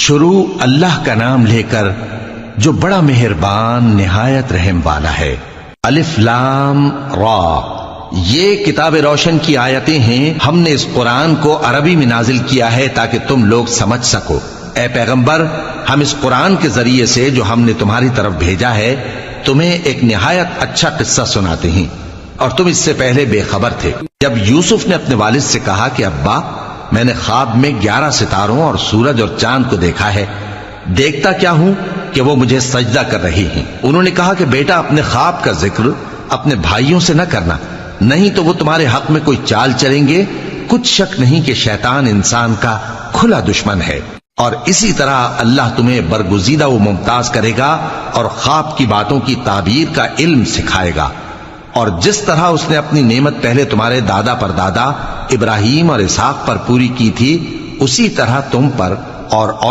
شروع اللہ کا نام لے کر جو بڑا مہربان نہایت رحم والا ہے۔ الف لام را، یہ کتاب روشن کی آیتیں ہیں۔ ہم نے اس قرآن کو عربی میں نازل کیا ہے تاکہ تم لوگ سمجھ سکو۔ اے پیغمبر، ہم اس قرآن کے ذریعے سے جو ہم نے تمہاری طرف بھیجا ہے تمہیں ایک نہایت اچھا قصہ سناتے ہیں، اور تم اس سے پہلے بے خبر تھے۔ جب یوسف نے اپنے والد سے کہا کہ ابا، میں نے خواب میں 11 ستاروں اور سورج اور چاند کو دیکھا ہے، دیکھتا کیا ہوں کہ وہ مجھے سجدہ کر رہی ہیں۔ انہوں نے کہا کہ بیٹا، اپنے خواب کا ذکر اپنے بھائیوں سے نہ کرنا، نہیں تو وہ تمہارے حق میں کوئی چال چلیں گے۔ کچھ شک نہیں کہ شیطان انسان کا کھلا دشمن ہے، اور اسی طرح اللہ تمہیں برگزیدہ و ممتاز کرے گا اور خواب کی باتوں کی تعبیر کا علم سکھائے گا، اور جس طرح اس نے اپنی نعمت پہلے تمہارے دادا پر دادا ابراہیم اور اسحاق پر پوری کی تھی، اسی طرح تم پر اور